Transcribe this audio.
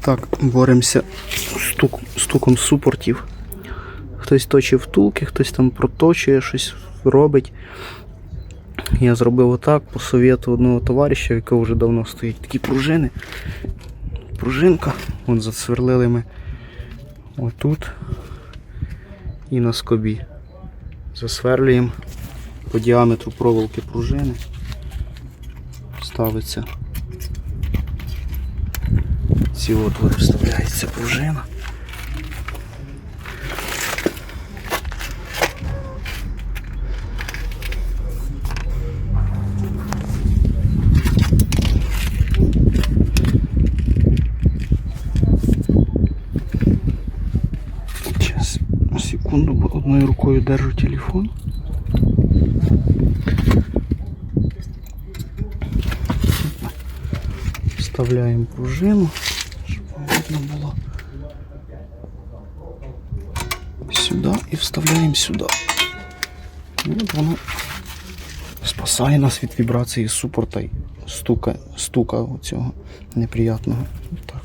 Так, боремося з стуком супортів. Хтось точить втулки, хтось там проточує, щось робить. Я зробив отак, по совєту одного товариша, якого вже давно стоїть такі пружини. Пружинка, вон засверлили ми отут і на скобі. Засверлюємо по діаметру проволоки пружини. Ставиться ці отвори, вставляється пружина. Зараз, секунду, бо одною рукою держу телефон. Вставляємо пружину, щоб видно було. Сюди і вставляємо сюди. І от воно спасає нас від вібрації супорта і стука оцього неприятного. Так.